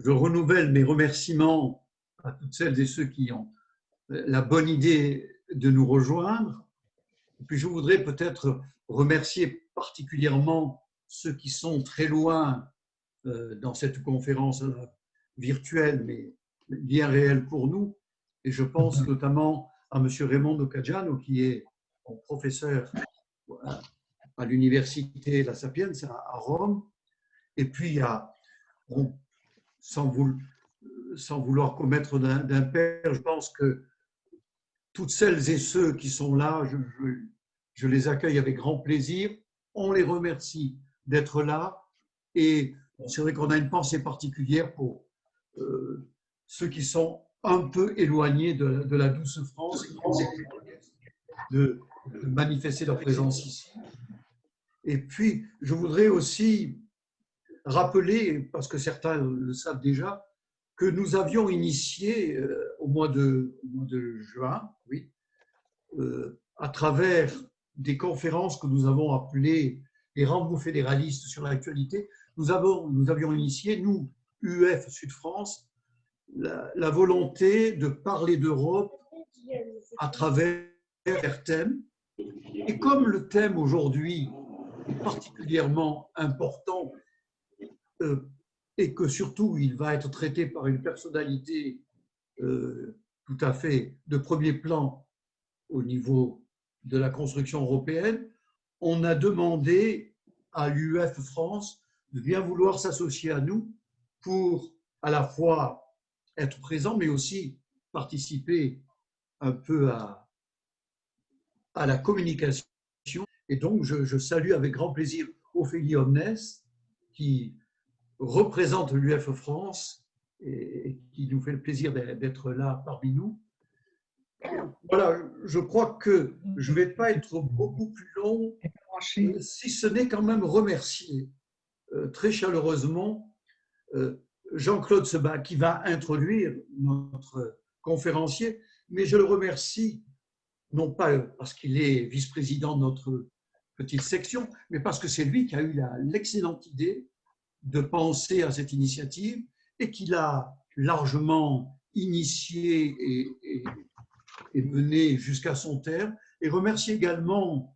je renouvelle mes remerciements à toutes celles et ceux qui ont la bonne idée de nous rejoindre. Et puis je voudrais peut-être remercier particulièrement ceux qui sont très loin dans cette conférence virtuelle, mais bien réelle pour nous. Et je pense notamment à M. Raimondo Caggiano, qui est professeur à l'université La Sapienza à Rome. Et puis, sans vouloir commettre d'impair, je pense que toutes celles et ceux qui sont là, je les accueille avec grand plaisir. On les remercie d'être là. Et c'est vrai qu'on a une pensée particulière pour ceux qui sont un peu éloignés de la douce France de manifester leur présence ici. Et puis, je voudrais aussi rappeler, parce que certains le savent déjà, que nous avions initié au mois de juin, oui, à travers des conférences que nous avons appelées les rendez-vous fédéralistes sur l'actualité, nous avions initié, nous, UF Sud-France, la volonté de parler d'Europe à travers thèmes. Et comme le thème aujourd'hui est particulièrement important et que surtout il va être traité par une personnalité tout à fait de premier plan au niveau de la construction européenne, on a demandé à l'UF France de bien vouloir s'associer à nous pour à la fois être présent, mais aussi participer un peu à la communication. Et donc, je salue avec grand plaisir Ophélie Omnes, qui représente l'UF France et qui nous fait le plaisir d'être là parmi nous. Voilà, je crois que je ne vais pas être beaucoup plus long, si ce n'est quand même remercier très chaleureusement Jean-Claude Sebag, qui va introduire notre conférencier, mais je le remercie non pas parce qu'il est vice-président de notre petite section, mais parce que c'est lui qui a eu l'excellente idée de penser à cette initiative et qu'il a largement initié et mené jusqu'à son terme. Et remercier également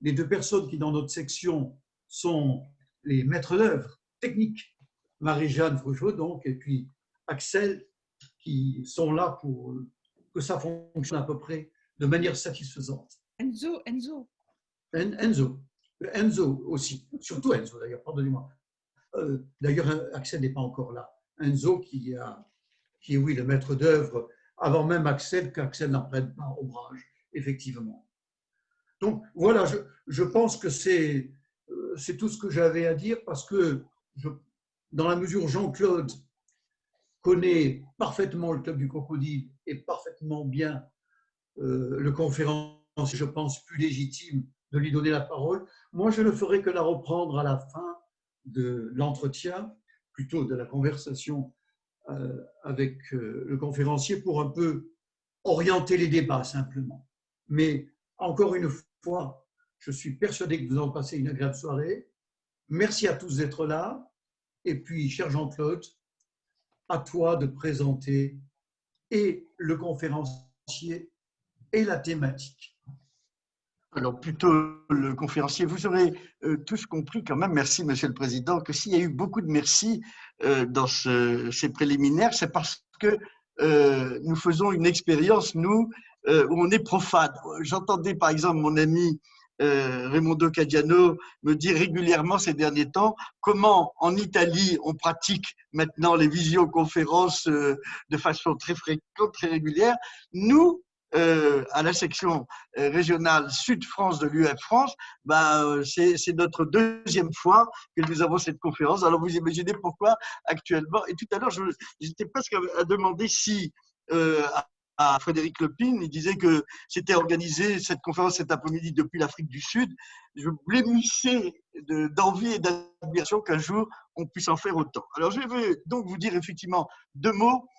les deux personnes qui, dans notre section, sont les maîtres d'œuvre techniques, Marie-Jeanne Fruchot, donc, et puis Axel, qui sont là pour que ça fonctionne à peu près de manière satisfaisante. Enzo. Enzo aussi, surtout Enzo d'ailleurs, pardonnez-moi. D'ailleurs, Axel n'est pas encore là. Enzo qui est, oui, le maître d'œuvre, avant même Axel, qu'Axel n'en prenne pas ombrage, effectivement. Donc voilà, je pense que c'est tout ce que j'avais à dire, parce que dans la mesure où Jean-Claude connaît parfaitement le Club du Crocodile et parfaitement bien le conférencier, je pense, plus légitime de lui donner la parole, moi je ne ferai que la reprendre à la fin de l'entretien, plutôt de la conversation avec le conférencier, pour un peu orienter les débats simplement. Mais encore une fois, je suis persuadé que vous en passez une agréable soirée. Merci à tous d'être là. Et puis, cher Jean-Claude, à toi de présenter et le conférencier et la thématique. Alors, plutôt le conférencier. Vous aurez tous compris quand même, merci Monsieur le Président, que s'il y a eu beaucoup de merci dans ces préliminaires, c'est parce que nous faisons une expérience, nous, où on est profane. J'entendais par exemple mon ami Raimondo Caggiano me dire régulièrement ces derniers temps comment en Italie on pratique maintenant les visioconférences de façon très fréquente, très régulière. Nous, à la section régionale Sud-France de l'UF France, c'est notre deuxième fois que nous avons cette conférence. Alors vous imaginez pourquoi actuellement, et tout à l'heure j'étais presque à demander si à Frédéric Lepine, il disait que c'était organisé cette conférence cet après-midi depuis l'Afrique du Sud. Je blêmissais d'envie et d'admiration qu'un jour on puisse en faire autant. Alors je vais donc vous dire effectivement deux mots,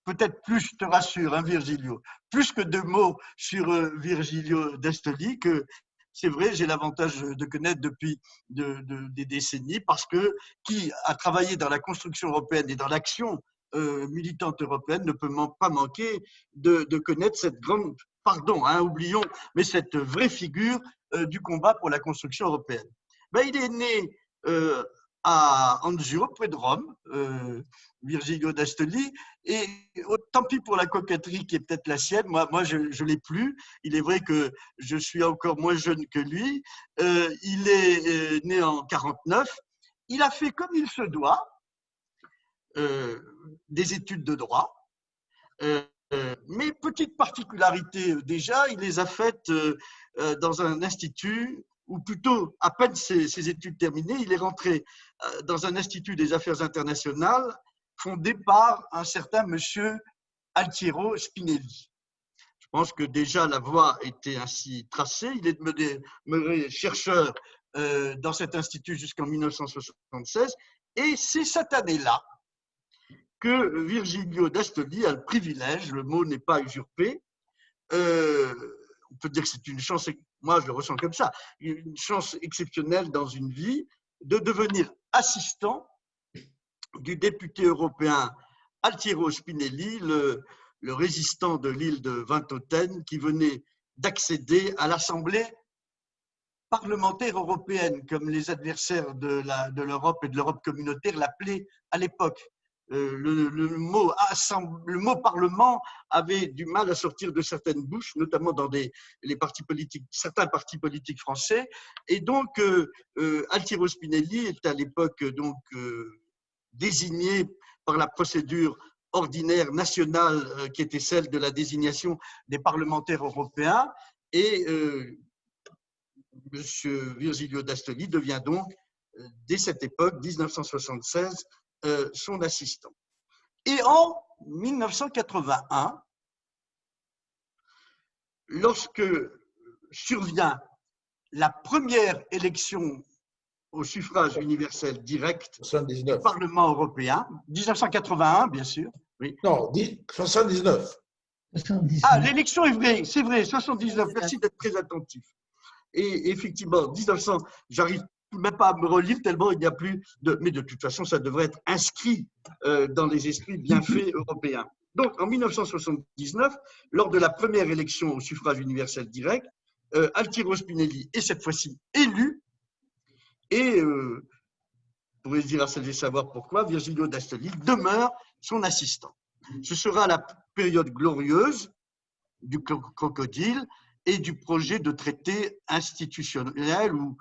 peut-être plus, je te rassure, hein, Virgilio, plus que deux mots sur Virgilio Destoli, que c'est vrai, j'ai l'avantage de connaître depuis des décennies, parce que qui a travaillé dans la construction européenne et dans l'action militante européenne ne peut pas manquer de connaître cette grande, pardon, hein, oublions, mais cette vraie figure du combat pour la construction européenne. Ben, il est né à Anzio, près de Rome, Virgilio d'Astoli, et tant pis pour la coquetterie qui est peut-être la sienne, moi je ne l'ai plus. Il est vrai que je suis encore moins jeune que lui. Il est né en 49. Il a fait comme il se doit des études de droit. Mais petite particularité déjà, il les a faites dans un institut, ou plutôt à peine ses études terminées, il est rentré dans un institut des affaires internationales fondé par un certain monsieur Altiero Spinelli. Je pense que déjà la voie était ainsi tracée. Il est demeuré chercheur dans cet institut jusqu'en 1976, et c'est cette année-là que Virgilio d'Astoli a le privilège, le mot n'est pas usurpé, on peut dire que c'est une chance, moi je le ressens comme ça, une chance exceptionnelle dans une vie, de devenir assistant du député européen Altiero Spinelli, le résistant de l'île de Ventotene, qui venait d'accéder à l'Assemblée parlementaire européenne, comme les adversaires de l'Europe et de l'Europe communautaire l'appelaient à l'époque. Le mot Parlement avait du mal à sortir de certaines bouches, notamment dans les partis politiques, certains partis politiques français. Et donc, Altiero Spinelli est à l'époque désigné par la procédure ordinaire nationale qui était celle de la désignation des parlementaires européens. Et M. Virgilio d'Astoli devient donc, dès cette époque, 1976, son assistant. Et en 1981, lorsque survient la première élection au suffrage universel direct 79. du Parlement européen, 1981, bien sûr. Oui. Non, 79. Ah, l'élection est vraie, c'est vrai, 79. Merci d'être très attentif. Et effectivement, 1900, j'arrive même pas à me relire tellement il n'y a plus de… Mais de toute façon, ça devrait être inscrit dans les esprits bienfaits européens. Donc, en 1979, lors de la première élection au suffrage universel direct, Altiero Spinelli est cette fois-ci élu, et, vous pourrez dire à celles et savoir pourquoi, Virgilio d'Astoli demeure son assistant. Ce sera la période glorieuse du crocodile et du projet de traité institutionnel ou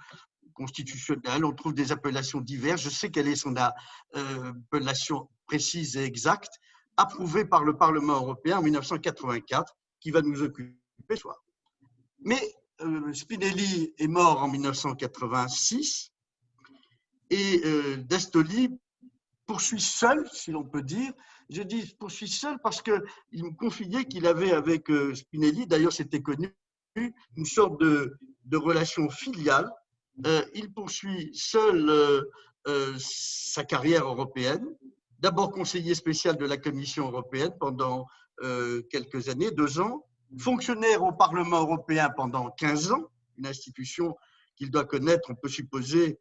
constitutionnel. On trouve des appellations diverses. Je sais quelle est son appellation précise et exacte, approuvée par le Parlement européen en 1984, qui va nous occuper ce soir. Mais Spinelli est mort en 1986 et d'Astoli poursuit seul, si l'on peut dire. Je dis poursuit seul parce qu'il me confiait qu'il avait avec Spinelli, d'ailleurs c'était connu, une sorte de relation filiale. Il poursuit seul sa carrière européenne, d'abord conseiller spécial de la Commission européenne pendant quelques années, 2 ans, fonctionnaire au Parlement européen pendant 15 ans, une institution qu'il doit connaître, on peut supposer,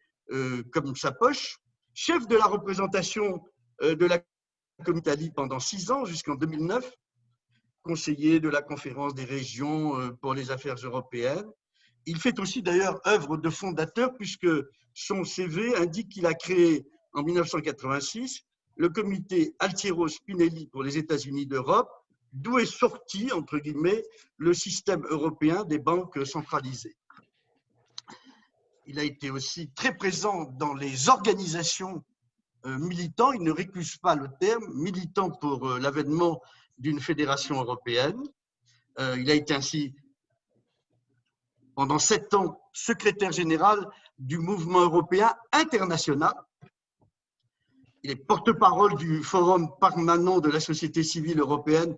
comme sa poche, chef de la représentation de la Comité pendant 6 ans, jusqu'en 2009, conseiller de la conférence des régions pour les affaires européennes. Il fait aussi d'ailleurs œuvre de fondateur, puisque son CV indique qu'il a créé en 1986 le comité Altiero Spinelli pour les États-Unis d'Europe, d'où est sorti, entre guillemets, le système européen des banques centralisées. Il a été aussi très présent dans les organisations militantes, il ne récuse pas le terme, militant pour l'avènement d'une fédération européenne. Il a été ainsi, pendant 7 ans, secrétaire général du mouvement européen international. Il est porte-parole du forum permanent de la société civile européenne.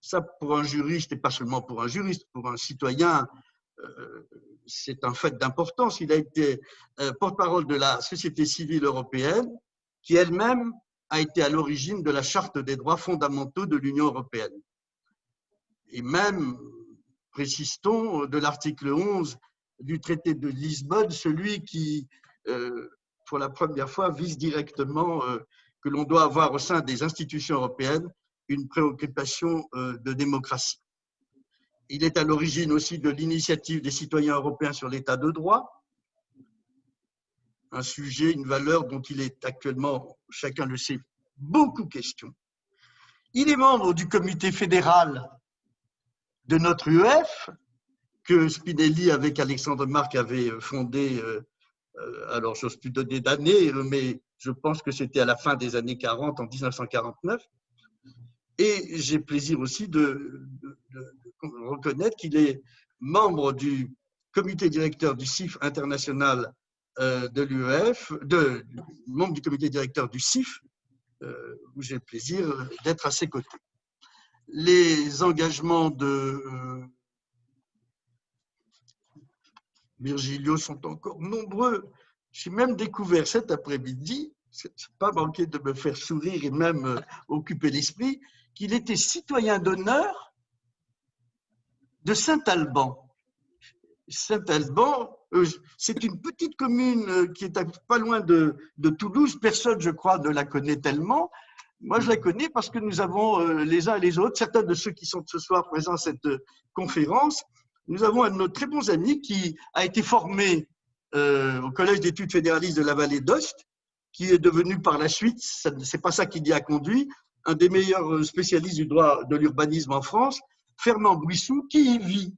Ça, pour un juriste, et pas seulement pour un juriste, pour un citoyen, c'est un fait d'importance. Il a été porte-parole de la société civile européenne, qui elle-même a été à l'origine de la Charte des droits fondamentaux de l'Union européenne. Et même, précisons, de l'article 11 du traité de Lisbonne, celui qui, pour la première fois, vise directement que l'on doit avoir au sein des institutions européennes une préoccupation de démocratie. Il est à l'origine aussi de l'initiative des citoyens européens sur l'état de droit, un sujet, une valeur dont il est actuellement, chacun le sait, beaucoup question. Il est membre du comité fédéral de notre UEF, que Spinelli, avec Alexandre Marc, avait fondé, alors j'ose plus donner d'année, mais je pense que c'était à la fin des années 40, en 1949. Et j'ai plaisir aussi de reconnaître qu'il est membre du comité directeur du CIF international de l'UEF, membre du comité directeur du CIF, où j'ai le plaisir d'être à ses côtés. Les engagements de Virgilio sont encore nombreux. J'ai même découvert cet après-midi, c'est pas manqué de me faire sourire et même occuper l'esprit, qu'il était citoyen d'honneur de Saint-Alban. Saint-Alban, c'est une petite commune qui est pas loin de Toulouse. Personne, je crois, ne la connaît tellement. Moi, je la connais parce que nous avons les uns et les autres, certains de ceux qui sont ce soir présents à cette conférence, nous avons un de nos très bons amis qui a été formé au Collège d'études fédéralistes de la Vallée d'Ost, qui est devenu par la suite, c'est pas ça qui y a conduit, un des meilleurs spécialistes du droit de l'urbanisme en France, Fernand Bouissou, qui y vit.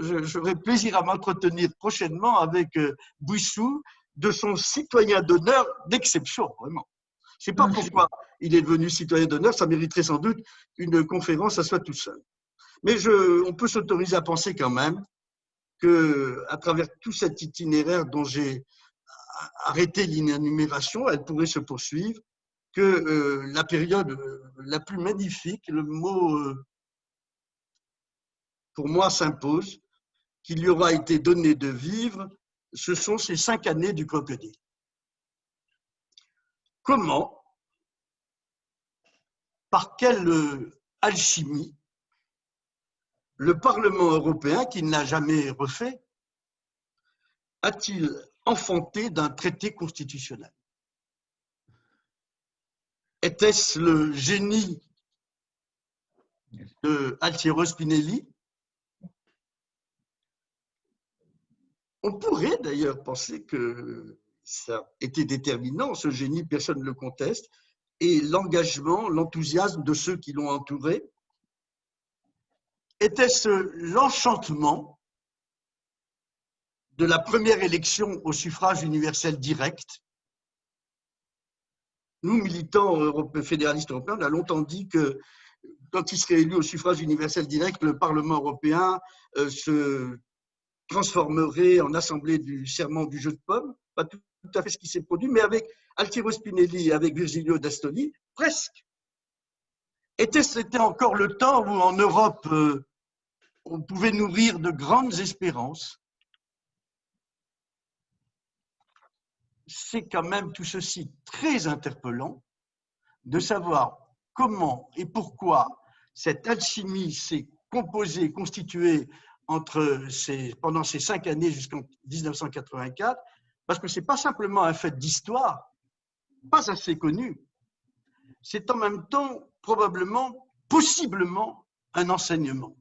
J'aurai plaisir à m'entretenir prochainement avec Bouissou de son citoyen d'honneur d'exception, vraiment. Je ne sais pas pourquoi il est devenu citoyen d'honneur, ça mériterait sans doute une conférence à soi tout seul. Mais on peut s'autoriser à penser quand même qu'à travers tout cet itinéraire dont j'ai arrêté l'énumération, elle pourrait se poursuivre, que la période la plus magnifique, le mot pour moi s'impose, qu'il lui aura été donné de vivre, ce sont ces 5 années du crocodile. Comment, par quelle alchimie, le Parlement européen, qui ne l'a jamais refait, a-t-il enfanté d'un traité constitutionnel? Était-ce le génie de Altiero Spinelli? On pourrait d'ailleurs penser que ça était déterminant, ce génie, personne ne le conteste, et l'engagement, l'enthousiasme de ceux qui l'ont entouré. Était-ce l'enchantement de la première élection au suffrage universel direct? Nous, militants fédéralistes européens, on a longtemps dit que quand il serait élu au suffrage universel direct, le Parlement européen se transformerait en assemblée du serment du jeu de pommes. Pas tout à fait ce qui s'est produit, mais avec Altiero Spinelli et avec Virgilio d'Astoli, presque. C'était encore le temps où en Europe, on pouvait nourrir de grandes espérances. C'est quand même tout ceci très interpellant de savoir comment et pourquoi cette alchimie s'est composée, constituée pendant ces 5 années jusqu'en 1984, parce que ce n'est pas simplement un fait d'histoire, pas assez connu, c'est en même temps probablement, possiblement, un enseignement.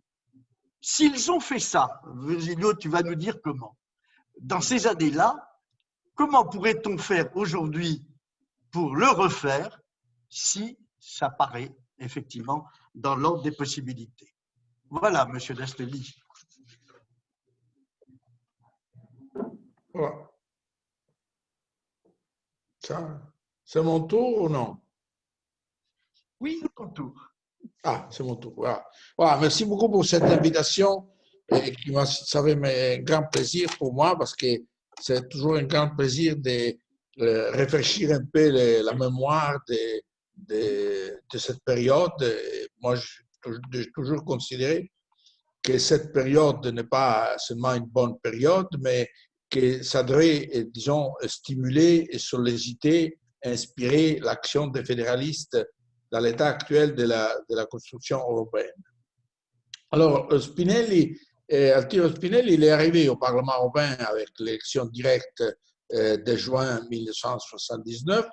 S'ils ont fait ça, Virgilio, tu vas nous dire comment. Dans ces années-là, comment pourrait-on faire aujourd'hui pour le refaire si ça paraît effectivement dans l'ordre des possibilités? Voilà, monsieur d'Astoli. Voilà. C'est mon tour ou non? Oui, c'est ton tour. Ah, c'est mon tour. Voilà. Voilà, merci beaucoup pour cette invitation qui ça fait un grand plaisir pour moi parce que c'est toujours un grand plaisir de réfléchir un peu la mémoire de cette période. Moi, j'ai toujours considéré que cette période n'est pas seulement une bonne période, mais que ça devrait, disons, stimuler et solliciter, inspirer l'action des fédéralistes dans l'état actuel de la construction européenne. Alors, Spinelli Altiero Spinelli, il est arrivé au Parlement européen avec l'élection directe de juin 1979,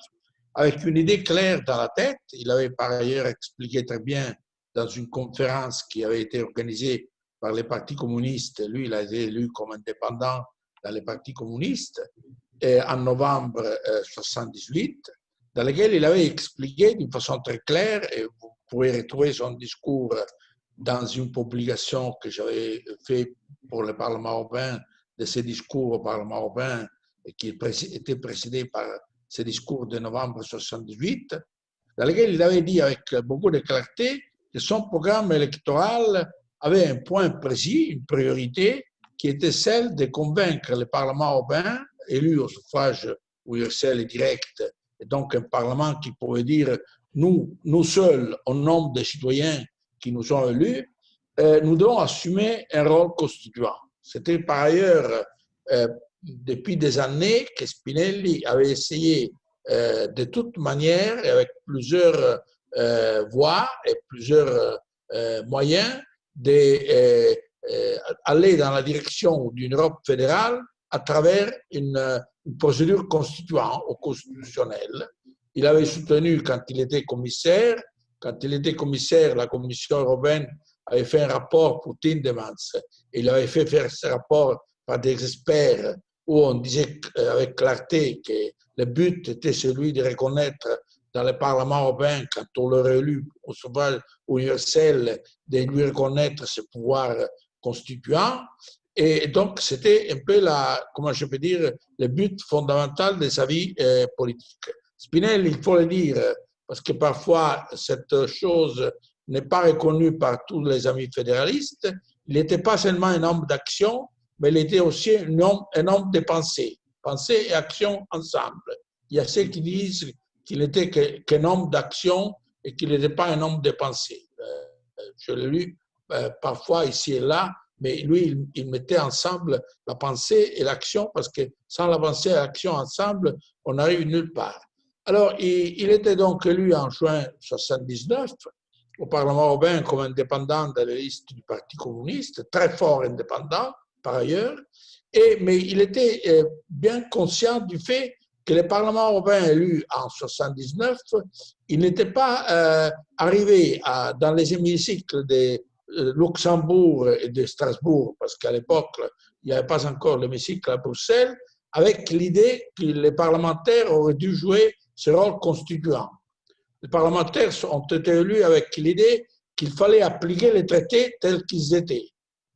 avec une idée claire dans la tête. Il avait par ailleurs expliqué très bien dans une conférence qui avait été organisée par les partis communistes. Lui, il a été élu comme indépendant dans les partis communistes en novembre 1978, dans laquelle il avait expliqué d'une façon très claire, et vous pouvez retrouver son discours dans une publication que j'avais faite pour le Parlement européen, de ses discours au Parlement européen, et qui était précédé par ses discours de novembre 1978, dans lequel il avait dit avec beaucoup de clarté que son programme électoral avait un point précis, une priorité, qui était celle de convaincre le Parlement européen, élu au suffrage universel et direct, et donc un Parlement qui pourrait dire nous seuls, au nom des citoyens qui nous ont élus, nous devons assumer un rôle constituant. C'était par ailleurs, depuis des années, que Spinelli avait essayé de toute manière, et avec plusieurs voies et plusieurs moyens, d'aller dans la direction d'une Europe fédérale à travers une procédure constituante ou constitutionnelle. Il avait soutenu quand il était commissaire. Quand il était commissaire, la Commission européenne avait fait un rapport pour Tindemans. Il avait fait faire ce rapport par des experts où on disait avec clarté que le but était celui de reconnaître dans le Parlement européen, quand on l'aurait élu au suffrage universel, de lui reconnaître ce pouvoir constituant. Et donc, c'était un peu, comment je peux dire, le but fondamental de sa vie politique. Spinelli, il faut le dire, parce que parfois cette chose n'est pas reconnue par tous les amis fédéralistes, il n'était pas seulement un homme d'action, mais il était aussi un homme de pensée. Pensée et action ensemble. Il y a ceux qui disent qu'il n'était qu'un homme d'action et qu'il n'était pas un homme de pensée. Je l'ai lu parfois ici et là, mais lui, il mettait ensemble la pensée et l'action, parce que sans la pensée et l'action ensemble, on n'arrive nulle part. Alors, il était donc élu en juin 1979 au Parlement européen comme indépendant de la liste du Parti communiste, très fort indépendant par ailleurs, mais il était bien conscient du fait que le Parlement européen élu en 1979, il n'était pas arrivé dans les hémicycles de Luxembourg et de Strasbourg, parce qu'à l'époque, il n'y avait pas encore l'hémicycle à Bruxelles, avec l'idée que les parlementaires auraient dû jouer ce rôle constituant. Les parlementaires ont été élus avec l'idée qu'il fallait appliquer les traités tels qu'ils étaient.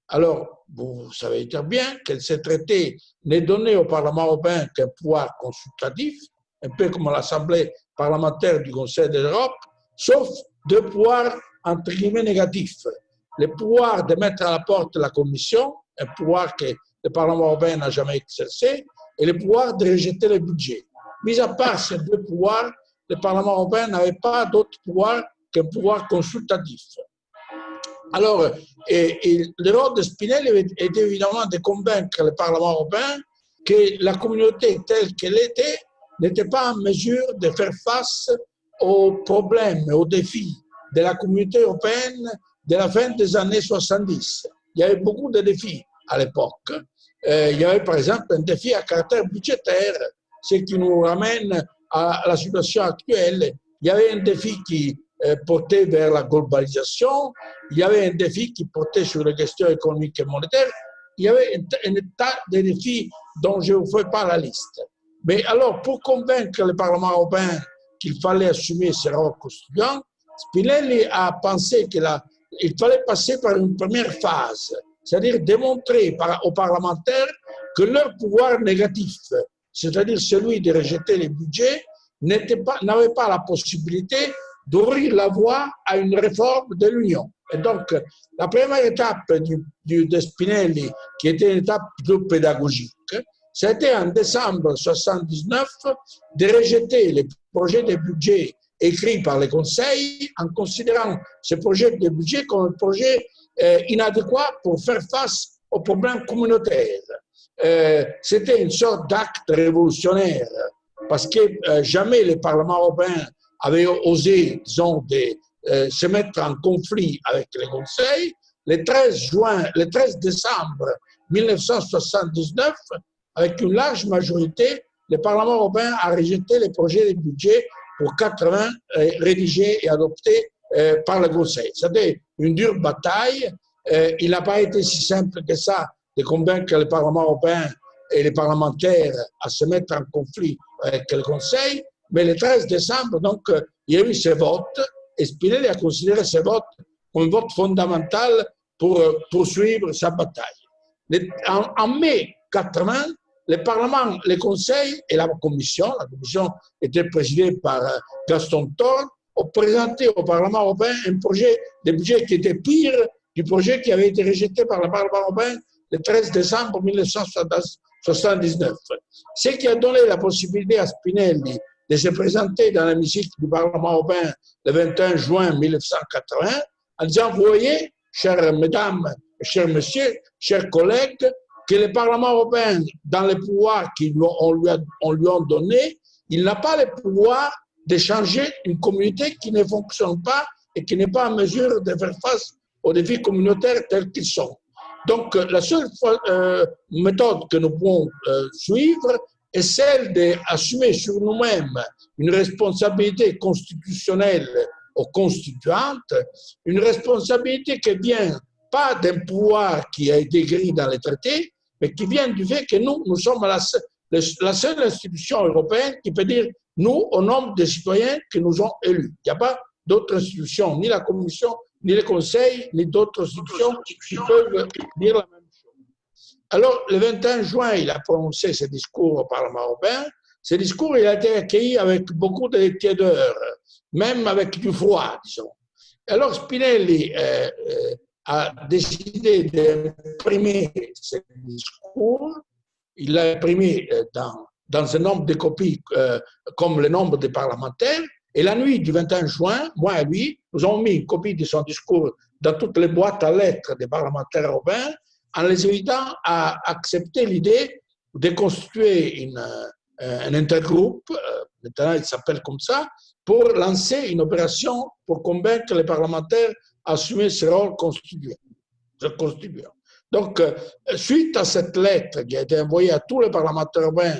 Alors, vous savez très bien que ces traités n'est donné au Parlement européen qu'un pouvoir consultatif, un peu comme l'Assemblée parlementaire du Conseil de l'Europe, sauf deux pouvoirs entre guillemets négatifs. Le pouvoir de mettre à la porte la Commission, un pouvoir que le Parlement européen n'a jamais exercé, et le pouvoir de rejeter le budget. Mis à part ces deux pouvoirs, le Parlement européen n'avait pas d'autre pouvoir qu'un pouvoir consultatif. Alors, le rôle de Spinelli était évidemment de convaincre le Parlement européen que la communauté telle qu'elle était n'était pas en mesure de faire face aux problèmes et aux défis de la communauté européenne de la fin des années 70. Il y avait beaucoup de défis à l'époque. Il y avait par exemple un défi à caractère budgétaire, ce qui nous ramène à la situation actuelle. Il y avait un défi qui portait vers la globalisation, il y avait un défi qui portait sur les questions économiques et monétaires, il y avait un tas de défis dont je ne vous fais pas la liste. Mais alors, pour convaincre le Parlement européen qu'il fallait assumer ce rôle constituant, Spinelli a pensé qu'il fallait passer par une première phase, c'est-à-dire démontrer aux parlementaires que leur pouvoir négatif, c'est-à-dire celui de rejeter les budgets, n'avait pas la possibilité d'ouvrir la voie à une réforme de l'Union. Et donc, la première étape de Spinelli, qui était une étape plutôt pédagogique, c'était en décembre 1979 de rejeter les projets de budget écrits par le Conseil en considérant ce projet de budget comme un projet inadéquat pour faire face aux problèmes communautaires. C'était une sorte d'acte révolutionnaire parce que jamais le Parlement européen avait osé, disons, se mettre en conflit avec le Conseil. le 13 décembre 1979, avec une large majorité, le Parlement européen a rejeté le projet de budget pour 80 rédigé et adopté par le Conseil. C'était une dure bataille. Il n'a pas été si simple que ça de convaincre le Parlement européen et les parlementaires à se mettre en conflit avec le Conseil. Mais le 13 décembre, donc, il y a eu ce vote et Spinelli a considéré ce vote comme un vote fondamental pour poursuivre sa bataille. En mai 80, le Parlement, le Conseil et la Commission était présidée par Gaston Thorn, ont présenté au Parlement européen un projet de budget qui était pire du projet qui avait été rejeté par le Parlement européen le 13 décembre 1979. Ce qui a donné la possibilité à Spinelli de se présenter dans l'hémicycle du Parlement européen le 21 juin 1980 en disant, vous voyez, chères mesdames, chers messieurs, chers collègues, que le Parlement européen, dans les pouvoirs qu'on lui a donnés, il n'a pas le pouvoir de changer une communauté qui ne fonctionne pas et qui n'est pas en mesure de faire face aux défis communautaires tels qu'ils sont. Donc, la seule méthode que nous pouvons suivre est celle d'assumer sur nous-mêmes une responsabilité constitutionnelle ou constituante, une responsabilité qui vient pas d'un pouvoir qui a été écrit dans les traités, mais qui vient du fait que nous sommes la seule institution européenne qui peut dire nous, au nom des citoyens qui nous ont élus. Il n'y a pas d'autres institutions, ni la Commission, ni le Conseil, ni d'autres institutions qui peuvent dire la même chose. Alors, le 21 juin, il a prononcé ce discours au Parlement européen. Ce discours, il a été accueilli avec beaucoup de tiédeur, même avec du froid, disons. Alors, Spinelli a décidé d'imprimer ce discours. Il l'a imprimé dans un nombre de copies comme le nombre de parlementaires. Et la nuit du 21 juin, moi et lui, nous avons mis une copie de son discours dans toutes les boîtes à lettres des parlementaires européens en les invitant à accepter l'idée de constituer un intergroupe, maintenant il s'appelle comme ça, pour lancer une opération pour convaincre les parlementaires à assumer ce rôle constituant. Donc, suite à cette lettre qui a été envoyée à tous les parlementaires européens,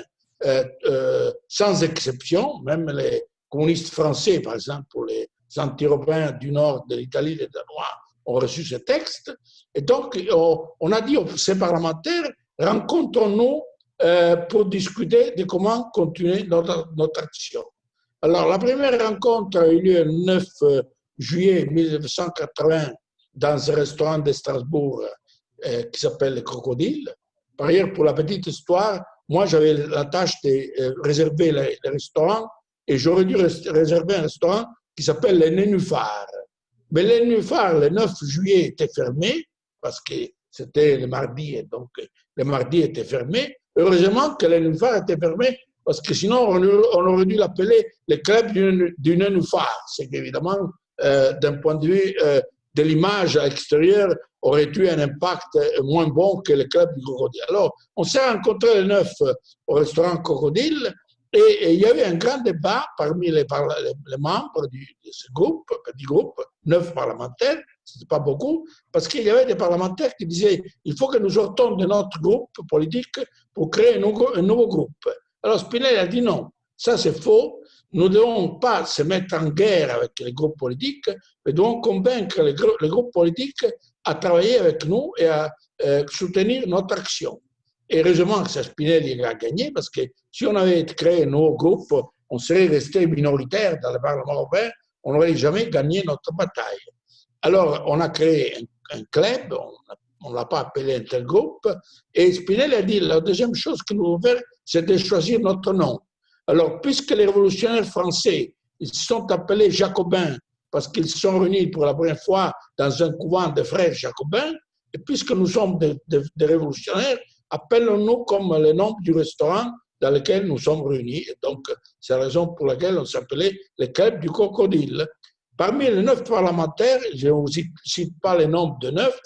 sans exception, même les communistes français, par exemple, pour les anti-européens du nord de l'Italie, les Danois, ont reçu ce texte. Et donc, on a dit aux ces parlementaires, rencontrons-nous pour discuter de comment continuer notre action. Alors, la première rencontre a eu lieu le 9 juillet 1980 dans un restaurant de Strasbourg qui s'appelle le Crocodile. Par ailleurs, pour la petite histoire, moi, j'avais la tâche de réserver le restaurant et j'aurais dû réserver un restaurant qui s'appelle le Nénuphar. Mais le Nénuphar, le 9 juillet, était fermé parce que c'était le mardi et donc le mardi était fermé. Heureusement que le Nénuphar était fermé parce que sinon on aurait dû l'appeler le club du Nénuphar. C'est qu'évidemment, d'un point de vue de l'image à l'extérieur, aurait eu un impact moins bon que le club du Crocodile. Alors, on s'est rencontrés le 9 au restaurant Crocodile et il y avait un grand débat parmi les membres de ce groupe, petit groupe, 9 parlementaires, ce n'était pas beaucoup, parce qu'il y avait des parlementaires qui disaient il faut que nous sortons de notre groupe politique pour créer un nouveau groupe. Alors Spinelli a dit non, ça c'est faux, nous ne devons pas se mettre en guerre avec les groupes politiques, mais devons convaincre les groupes politiques à travailler avec nous et à soutenir notre action. Et heureusement, c'est Spinelli qui a gagné, parce que si on avait créé un nouveau groupe, on serait resté minoritaire dans le Parlement européen, on n'aurait jamais gagné notre bataille. Alors, on a créé un club, on ne l'a pas appelé intergroupe, et Spinelli a dit la deuxième chose que nous devons faire, c'est de choisir notre nom. Alors, puisque les révolutionnaires français, ils se sont appelés jacobins, parce qu'ils se sont réunis pour la première fois dans un couvent de frères jacobins, et puisque nous sommes des révolutionnaires, appelons-nous comme le nom du restaurant dans lequel nous sommes réunis. Et donc, c'est la raison pour laquelle on s'appelait le club du Crocodile. Parmi les 9 parlementaires, je ne vous cite pas les noms de 9,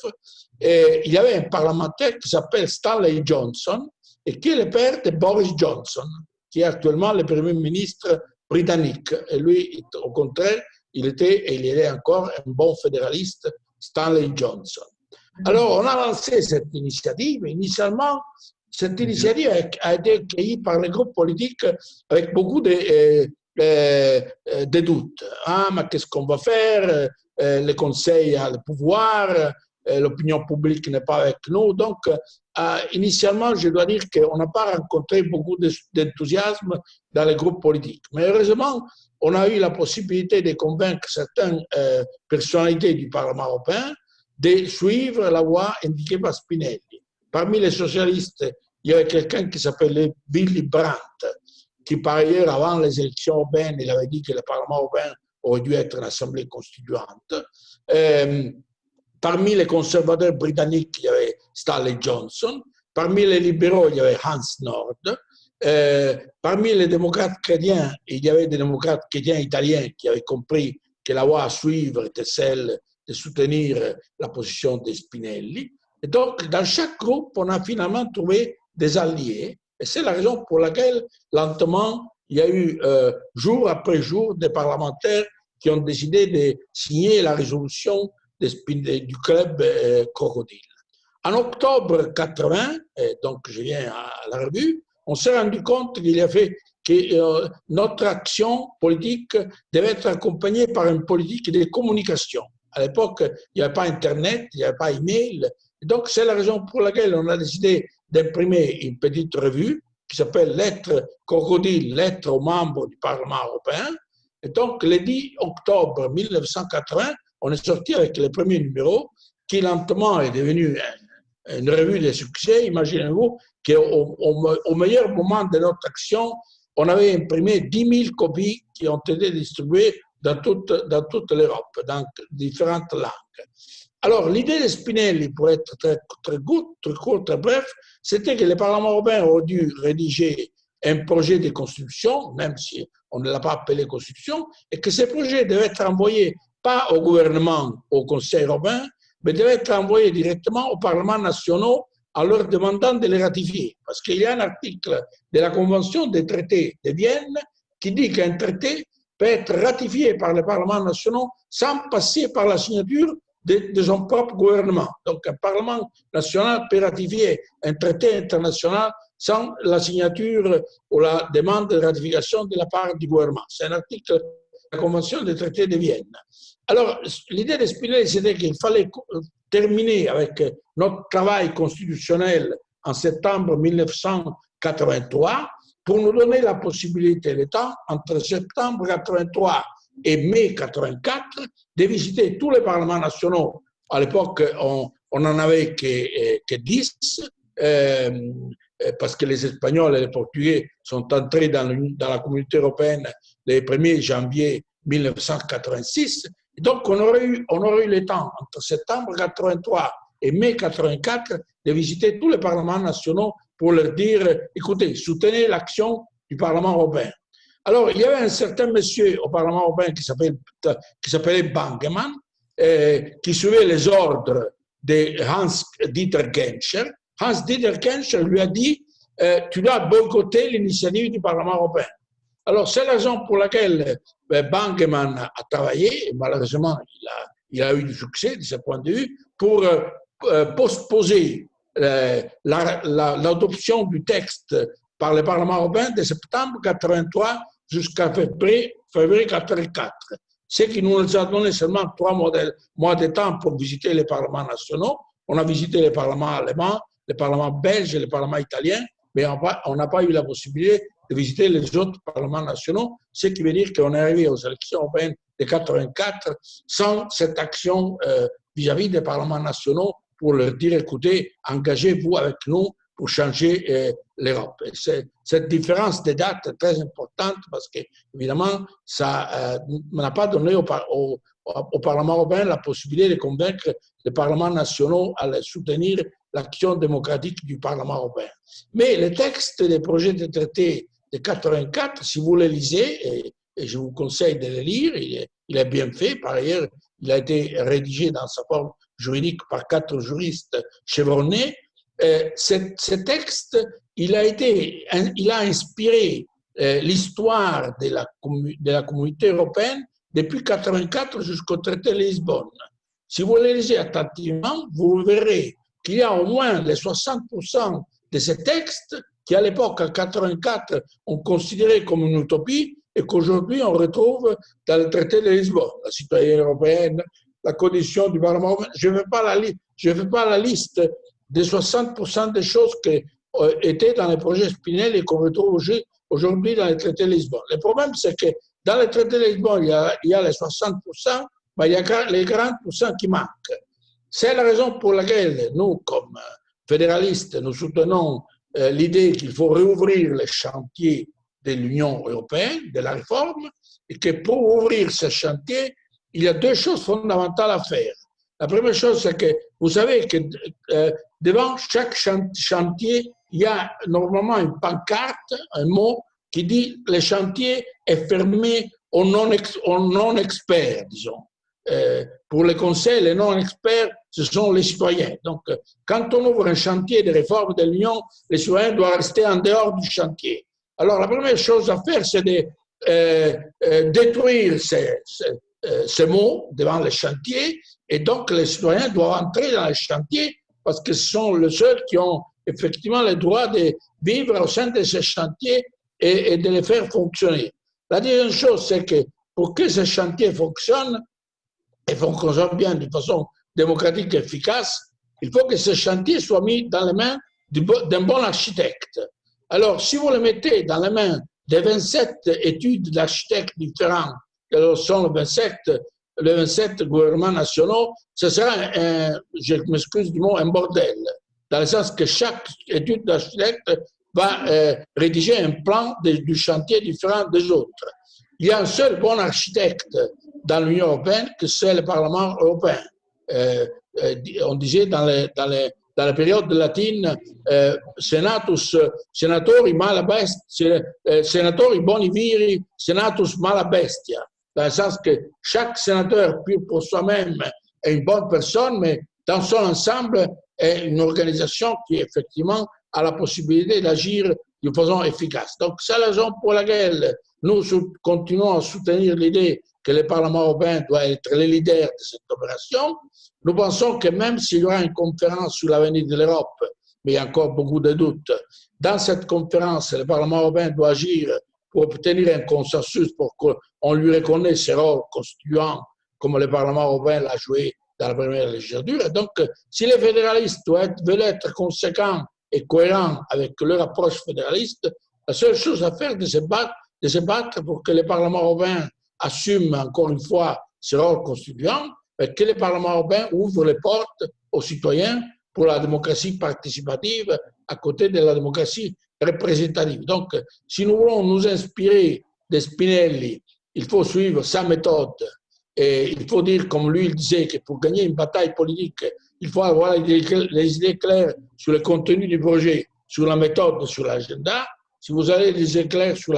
il y avait un parlementaire qui s'appelle Stanley Johnson et qui est le père de Boris Johnson, qui est actuellement le Premier ministre britannique. Et lui, au contraire, il était et il est encore un bon fédéraliste, Stanley Johnson. Alors, on a lancé cette initiative. Initialement, cette initiative a été accueillie par les groupes politiques avec beaucoup de doutes. Ah, mais qu'est-ce qu'on va faire? Le conseil a le pouvoir, l'opinion publique n'est pas avec nous. Donc, initialement, je dois dire qu'on n'a pas rencontré beaucoup d'enthousiasme dans les groupes politiques. Mais heureusement, on a eu la possibilité de convaincre certaines personnalités du Parlement européen de suivre la voie indiquée par Spinelli. Parmi les socialistes, il y avait quelqu'un qui s'appelait Willy Brandt, qui par ailleurs, avant les élections européennes, il avait dit que le Parlement européen aurait dû être une assemblée constituante. Parmi les conservateurs britanniques, il y avait Stanley Johnson. Parmi les libéraux, il y avait Hans Nord. Parmi les démocrates chrétiens, il y avait des démocrates chrétiens italiens qui avaient compris que la voie à suivre était celle de soutenir la position de Spinelli. Et donc, dans chaque groupe, on a finalement trouvé des alliés. Et c'est la raison pour laquelle, lentement, il y a eu, jour après jour, des parlementaires qui ont décidé de signer la résolution du club Crocodile. En octobre 80, donc je viens à la revue, on s'est rendu compte qu'il a fait que notre action politique devait être accompagnée par une politique de communication. À l'époque, il n'y avait pas Internet, il n'y avait pas email. Donc, c'est la raison pour laquelle on a décidé d'imprimer une petite revue qui s'appelle Lettres Crocodile, Lettres aux membres du Parlement européen. Et donc, le 10 octobre 1980, on est sorti avec le premier numéro qui lentement est devenu une revue de succès. Imaginez-vous qu'au meilleur moment de notre action, on avait imprimé 10 000 copies qui ont été distribuées dans toute l'Europe, dans différentes langues. Alors, l'idée de Spinelli, pour être très court, très bref, c'était que le Parlement européen aurait dû rédiger un projet de constitution, même si on ne l'a pas appelé constitution, et que ce projet devait être envoyé pas au gouvernement, au Conseil européen, mais devait être envoyé directement aux parlements nationaux en leur demandant de les ratifier. Parce qu'il y a un article de la Convention des traités de Vienne qui dit qu'un traité peut être ratifié par les parlements nationaux sans passer par la signature de son propre gouvernement. Donc, un parlement national peut ratifier un traité international sans la signature ou la demande de ratification de la part du gouvernement. C'est un article de la Convention des traités de Vienne. Alors, l'idée de Spinelli, c'était qu'il fallait terminer avec notre travail constitutionnel en septembre 1983 pour nous donner la possibilité, le temps, entre septembre 83 et mai 84, de visiter tous les parlements nationaux. À l'époque, on n'en avait que 10, parce que les Espagnols et les Portugais sont entrés dans la communauté européenne le 1er janvier 1986. Et donc, on aurait eu le temps, entre septembre 83 et mai 84, de visiter tous les parlements nationaux pour leur dire, écoutez, soutenez l'action du Parlement européen. Alors, il y avait un certain monsieur au Parlement européen qui s'appelait Bangemann, qui suivait les ordres de Hans-Dieter Genscher. Hans-Dieter Genscher lui a dit, tu dois boycotter l'initiative du Parlement européen. Alors, c'est la raison pour laquelle Bangemann a travaillé, et malheureusement, il a eu du succès de ce point de vue, pour postposer l'adoption du texte par le Parlement européen de septembre 83 jusqu'à février 84. Ce qui nous a donné seulement 3 mois de temps pour visiter les parlements nationaux. On a visité les parlements allemands, les parlements belges et les parlements italiens, mais on n'a pas eu la possibilité de visiter les autres parlements nationaux, ce qui veut dire qu'on est arrivé aux élections européennes de 84 sans cette action vis-à-vis des parlements nationaux pour leur dire, écoutez, engagez-vous avec nous pour changer l'Europe. Cette différence de date est très importante parce que, évidemment, ça n'a pas donné au Parlement européen la possibilité de convaincre les parlements nationaux à soutenir l'action démocratique du Parlement européen. Mais le texte des projets de traité de 84, si vous le lisez, et je vous conseille de le lire, il est bien fait. Par ailleurs, il a été rédigé dans sa forme juridique par 4 juristes chevronnés. Ce texte, il a inspiré l'histoire de la communauté européenne depuis 1984 jusqu'au traité de Lisbonne. si vous les lisez attentivement, vous verrez qu'il y a au moins les 60% de ces textes qui, à l'époque, en 84, on considérait comme une utopie et qu'aujourd'hui, on retrouve dans le traité de Lisbonne, la citoyenneté européenne, la condition du Parlement européen. Je ne fais pas la liste des 60% des choses qui étaient dans les projets Spinelli et qu'on retrouve aujourd'hui dans les traités de Lisbonne. Le problème, c'est que dans les traités de Lisbonne, il y a les 60%, mais il y a les 40% qui manquent. C'est la raison pour laquelle nous, comme fédéralistes, nous soutenons l'idée qu'il faut réouvrir les chantiers de l'Union européenne, de la réforme, et que pour ouvrir ce chantier, il y a deux choses fondamentales à faire. La première chose, c'est que vous savez que devant chaque chantier, il y a normalement une pancarte, un mot qui dit le chantier est fermé aux non-experts, disons. Pour les conseils, les non-experts, ce sont les citoyens. Donc, quand on ouvre un chantier de réforme de l'Union, les citoyens doivent rester en dehors du chantier. Alors, la première chose à faire, c'est de détruire ces mots devant le chantier, et donc les citoyens doivent entrer dans le chantier parce que ce sont les seuls qui ont effectivement le droit de vivre au sein de ce chantier et de les faire fonctionner. La deuxième chose, c'est que pour que ce chantier fonctionne, et fonctionne bien de façon démocratique et efficace, il faut que ce chantier soit mis dans les mains d'un bon architecte. Alors, si vous le mettez dans les mains des 27 études d'architectes différents, que sont les 27 gouvernements nationaux, ce sera, je m'excuse du mot, un bordel, dans le sens que chaque étude d'architecte va rédiger un plan du chantier différent des autres. Il y a un seul bon architecte dans l'Union européenne, que c'est le Parlement européen. On disait dans la période latine, senatori mala bestia, senatori boni viri, senatus mala bestia. Dans le sens que chaque sénateur, pur pour soi-même, est une bonne personne, mais dans son ensemble, est une organisation qui, effectivement, a la possibilité d'agir de façon efficace. Donc, c'est la raison pour laquelle nous continuons à soutenir l'idée que le Parlement européen doit être le leader de cette opération. Nous pensons que même s'il y aura une conférence sur l'avenir de l'Europe, mais il y a encore beaucoup de doutes, dans cette conférence, le Parlement européen doit agir pour obtenir un consensus pour qu'on lui reconnaisse ses rôles constituants comme le Parlement européen l'a joué dans la première législature. Et donc, si les fédéralistes veulent être conséquents et cohérents avec leur approche fédéraliste, la seule chose à faire, de se battre pour que le Parlement européen assume encore une fois ses rôles constituants, et que le Parlement européen ouvre les portes aux citoyens pour la démocratie participative à côté de la démocratie représentative. Donc, si nous voulons nous inspirer de Spinelli, il faut suivre sa méthode. Et il faut dire, comme lui il disait, que pour gagner une bataille politique, il faut avoir les idées claires sur le contenu du projet, sur la méthode, sur l'agenda. Si vous avez des idées claires sur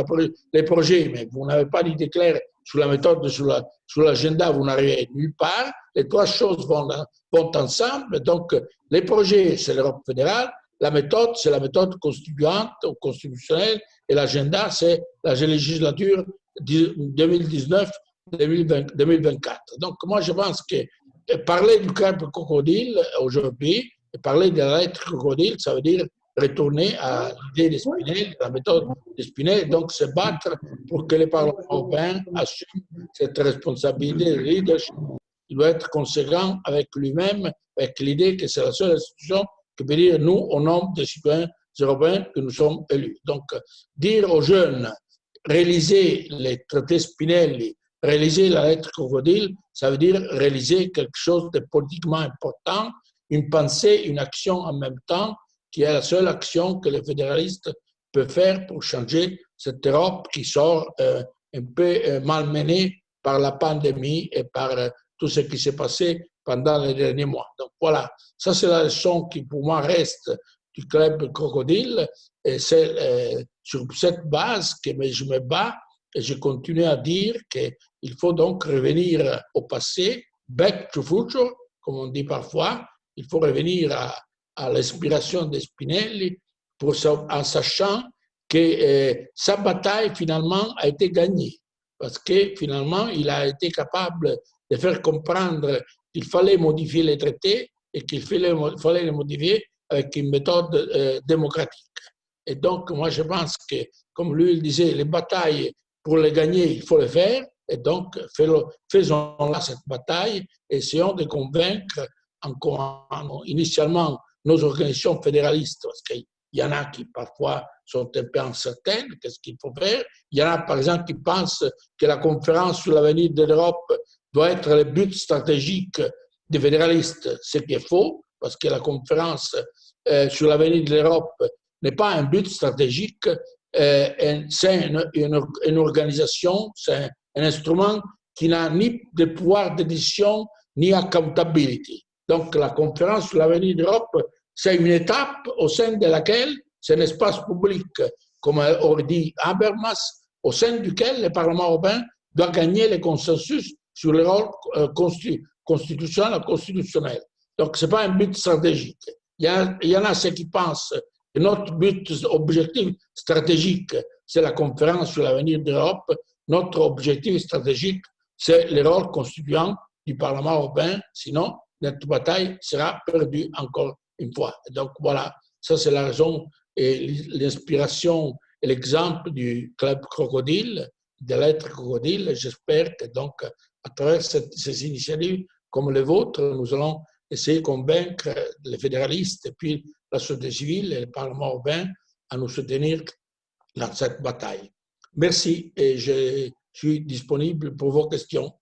les projets, mais vous n'avez pas d'idées claires sur la méthode, sur l'agenda, vous n'arrivez nulle part. Les trois choses vont ensemble. Donc, les projets, c'est l'Europe fédérale. La méthode, c'est la méthode constituante ou constitutionnelle. Et l'agenda, c'est la législature 2019-2024. Donc, moi, je pense que parler du crabe crocodile aujourd'hui, et parler de la lettre crocodile, ça veut dire retourner à l'idée de Spinelli, la méthode de Spinelli, donc se battre pour que le Parlement européen assume cette responsabilité de leadership. Il doit être conséquent avec lui-même, avec l'idée que c'est la seule institution qui peut dire nous, au nom des citoyens européens, que nous sommes élus. Donc, dire aux jeunes, réaliser les traités Spinelli, réaliser la lettre crocodile, ça veut dire réaliser quelque chose de politiquement important, une pensée, une action en même temps, qui est la seule action que les fédéralistes peuvent faire pour changer cette Europe qui sort un peu malmenée par la pandémie et par tout ce qui s'est passé pendant les derniers mois. Donc voilà, ça c'est la leçon qui pour moi reste du club crocodile, et c'est sur cette base que je me bats et je continue à dire qu'il faut donc revenir au passé, back to future, comme on dit parfois. Il faut revenir à l'inspiration de Spinelli en sachant que sa bataille finalement a été gagnée parce que finalement il a été capable de faire comprendre qu'il fallait modifier les traités et qu'il fallait les modifier avec une méthode démocratique. Et donc, moi, je pense que, comme lui il disait, les batailles, pour les gagner, il faut les faire. Et donc, faisons-la cette bataille, essayons de convaincre initialement nos organisations fédéralistes, parce qu'il y en a qui parfois sont un peu incertaines, qu'est-ce qu'il faut faire. Il y en a, par exemple, qui pensent que la conférence sur l'avenir de l'Europe doit être le but stratégique des fédéralistes, ce qui est faux, parce que la conférence sur l'avenir de l'Europe n'est pas un but stratégique, c'est une organisation, c'est un instrument qui n'a ni de pouvoir de décision ni accountability. Donc, la conférence sur l'avenir de l'Europe, c'est une étape au sein de laquelle c'est un espace public, comme aurait dit Habermas, au sein duquel le Parlement européen doit gagner le consensus sur le rôle constitutionnel et constitutionnel. Donc, ce n'est pas un but stratégique. Il y en a ceux qui pensent que notre but objectif stratégique, c'est la conférence sur l'avenir de l'Europe. Notre objectif stratégique, c'est le rôle constituant du Parlement européen. Sinon, notre bataille sera perdue encore une fois. Et donc, voilà, ça c'est la raison et l'inspiration et l'exemple du Club Crocodile, de l'être Crocodile. J'espère que donc, à travers ces initiatives comme les vôtres, nous allons essayer de convaincre les fédéralistes et puis la société civile et le Parlement européen à nous soutenir dans cette bataille. Merci et je suis disponible pour vos questions.